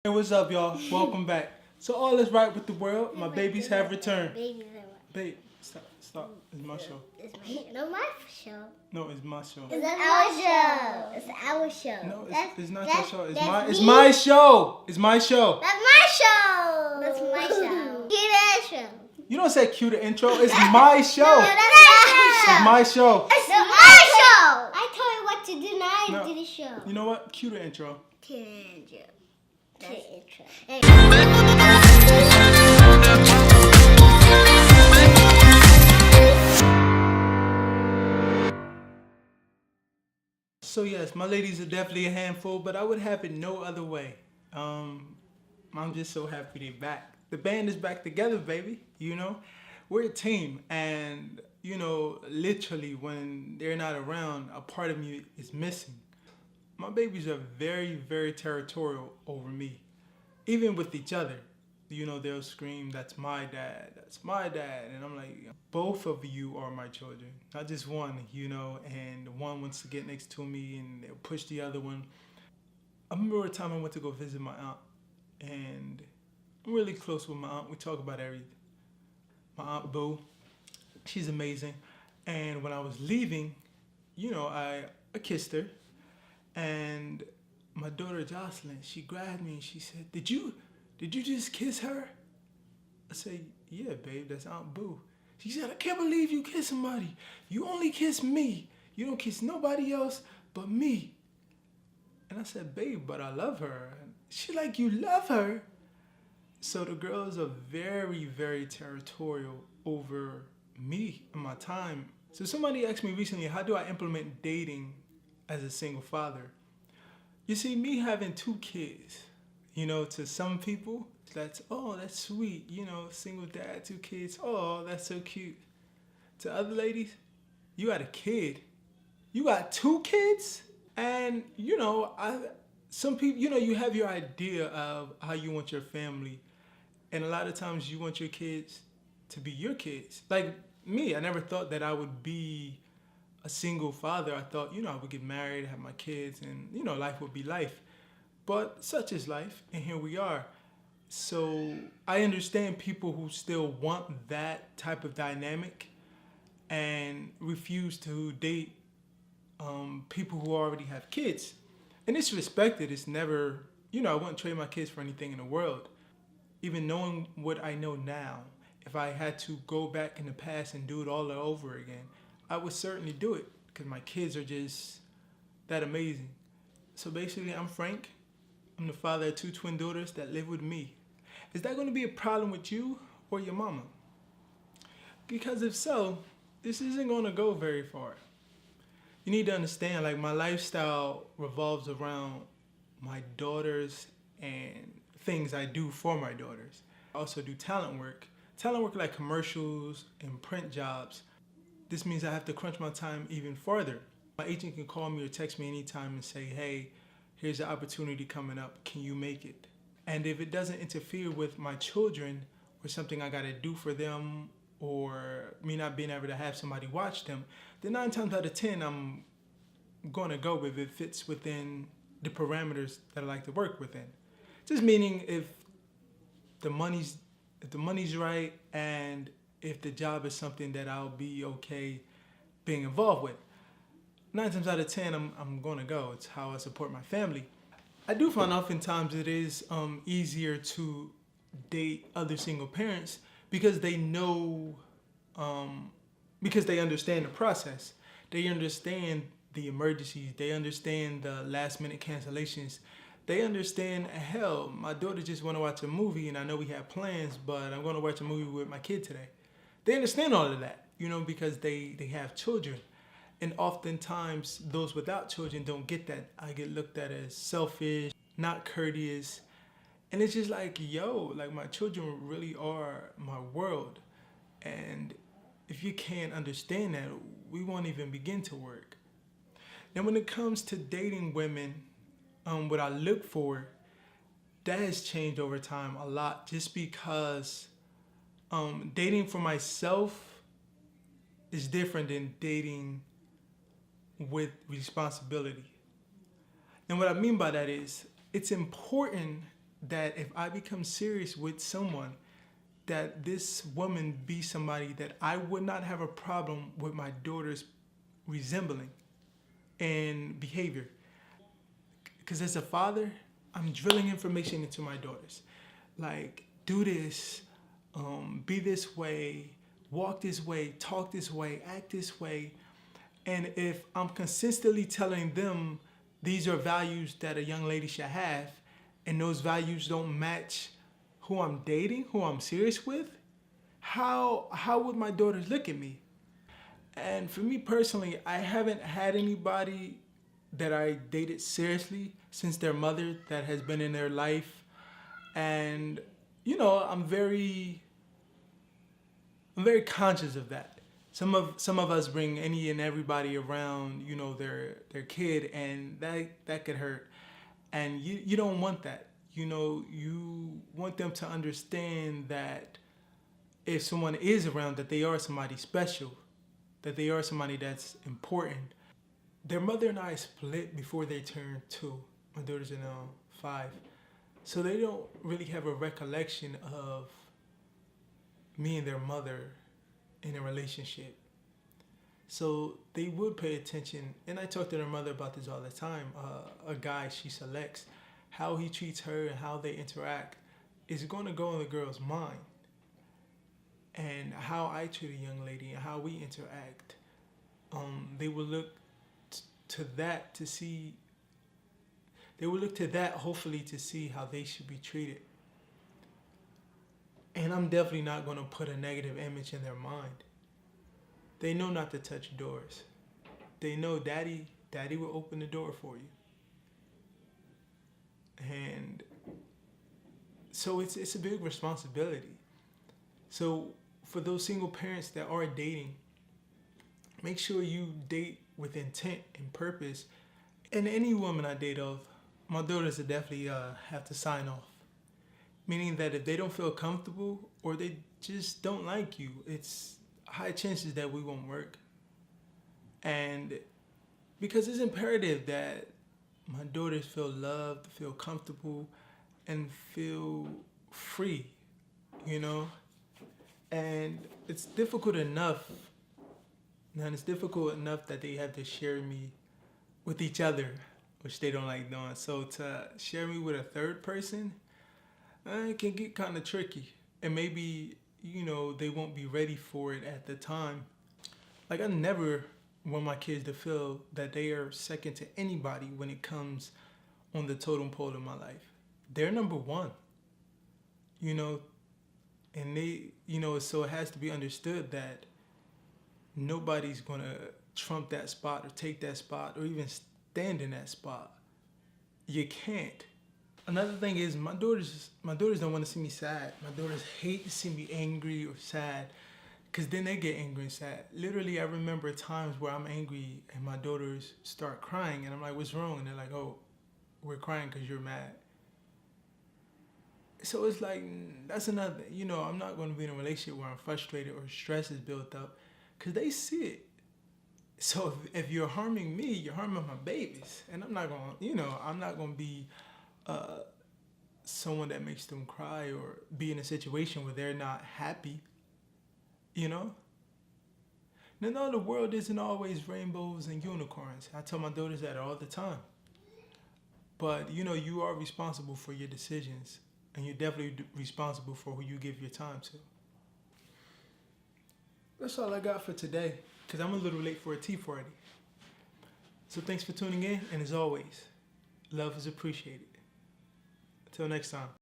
Hey, what's up, y'all? Welcome back. So all is right with the world. My babies have returned. Babe, stop. It's my show. No, my show. No, it's my show. It's our show. It's our show. No, it's not your show. It's my show. It's my show. That's my show. That's my show. Cue that show. You don't say cue the intro. It's my show. No, that's my show. It's my show. It's my show. I told you what to do. Now I No. do the show. You know what? Cue the intro. Cue the intro. That's the intro. So yes, my ladies are definitely a handful, but I would have it no other way. I'm just so happy they're back. The band is back together, baby. You know, we're a team, and you know, literally when they're not around, a part of me is missing. My babies are very, very territorial over me, even with each other. You know, they'll scream, "That's my dad, that's my dad." And I'm like, both of you are my children, not just one, you know, and one wants to get next to me and they'll push the other one. I remember a time I went to go visit my aunt, and I'm really close with my aunt. We talk about everything. My aunt Boo, she's amazing. And when I was leaving, you know, I kissed her, and my daughter Jocelyn, she grabbed me and she said, Did you just kiss her?" I said, "Yeah, babe, that's Aunt Boo." She said, "I can't believe you kiss somebody. You only kiss me. You don't kiss nobody else but me." And I said, "Babe, but I love her." She like, "You love her?" So the girls are very, very territorial over me and my time. So somebody asked me recently, how do I implement dating as a single father? You see, me having 2 kids, you know, to some people, that's sweet, you know, single dad, 2 kids, oh, that's so cute. To other ladies, you got a kid. You got 2 kids? And, you know, some people, you know, you have your idea of how you want your family. And a lot of times you want your kids to be your kids. Like me, I never thought that I would be a single father. I thought, you know, I would get married, have my kids, and, you know, life would be life. But such is life, and here we are. So I understand people who still want that type of dynamic and refuse to date people who already have kids. And it's respected. It's never, you know, I wouldn't trade my kids for anything in the world. Even knowing what I know now, if I had to go back in the past and do it all over again, I would certainly do it because my kids are just that amazing. So basically, I'm Frank. I'm the father of 2 twin daughters that live with me. Is that going to be a problem with you or your mama? Because if so, this isn't going to go very far. You need to understand, like, my lifestyle revolves around my daughters and things I do for my daughters. I also do talent work like commercials and print jobs. This means I have to crunch my time even further. My agent can call me or text me anytime and say, "Hey, here's an opportunity coming up. Can you make it?" And if it doesn't interfere with my children or something I gotta do for them or me not being able to have somebody watch them, then 9 times out of 10, I'm gonna go if it fits within the parameters that I like to work within. Just meaning if the money's right and if the job is something that I'll be okay being involved with. 9 times out of 10, I'm gonna go. It's how I support my family. I do find oftentimes it is easier to date other single parents because they know, because they understand the process. They understand the emergencies. They understand the last minute cancellations. They understand, hell, my daughter just want to watch a movie and I know we have plans, but I'm going to watch a movie with my kid today. They understand all of that, you know, because they have children. And oftentimes, those without children don't get that. I get looked at as selfish, not courteous. And it's just like, yo, like my children really are my world. And if you can't understand that, we won't even begin to work. Now, when it comes to dating women, what I look for, that has changed over time a lot just because dating for myself is different than dating with responsibility. And what I mean by that is it's important that if I become serious with someone, that this woman be somebody that I would not have a problem with my daughters resembling in behavior. Because as a father, I'm drilling information into my daughters. Like, do this, be this way, walk this way, talk this way, act this way. And if I'm consistently telling them these are values that a young lady should have, and those values don't match who I'm dating, who I'm serious with, how would my daughters look at me? And for me personally, I haven't had anybody that I dated seriously since their mother that has been in their life. And, you know, I'm very conscious of that. Some of us bring any and everybody around, you know, their kid, and that could hurt. And you don't want that. You know, you want them to understand that if someone is around, that they are somebody special, that they are somebody that's important. Their mother and I split before they turned 2. My daughter's now 5. So they don't really have a recollection of me and their mother in a relationship. So they would pay attention. And I talk to their mother about this all the time. A guy she selects, how he treats her and how they interact is going to go in the girl's mind. And how I treat a young lady and how we interact, they will look to that to see. They will look to that hopefully to see how they should be treated. And I'm definitely not going to put a negative image in their mind. They know not to touch doors. They know daddy will open the door for you. And so it's a big responsibility. So for those single parents that are dating, make sure you date with intent and purpose. And any woman I date of, my daughters will definitely have to sign off. Meaning that if they don't feel comfortable or they just don't like you, it's high chances that we won't work. And because it's imperative that my daughters feel loved, feel comfortable, and feel free, you know? And it's difficult enough, and it's difficult enough that they have to share me with each other, which they don't like doing. So to share me with a third person, it can get kind of tricky. And maybe, you know, they won't be ready for it at the time. Like, I never want my kids to feel that they are second to anybody when it comes on the totem pole of my life. They're number one, you know, and they, you know, so it has to be understood that nobody's going to trump that spot or take that spot or even stand in that spot. You can't. Another thing is my daughters don't want to see me sad. My daughters hate to see me angry or sad because then they get angry and sad. Literally, I remember times where I'm angry and my daughters start crying and I'm like, what's wrong? And they're like, oh, we're crying because you're mad. So it's like, that's another, you know, I'm not going to be in a relationship where I'm frustrated or stress is built up because they see it. So if you're harming me, you're harming my babies. And I'm not going to, you know, I'm not going to be someone that makes them cry or be in a situation where they're not happy, you know? Now, no, the world isn't always rainbows and unicorns. I tell my daughters that all the time. But, you know, you are responsible for your decisions. And you're definitely responsible for who you give your time to. That's all I got for today, because I'm a little late for a tea party. So thanks for tuning in, and as always, love is appreciated. Until next time.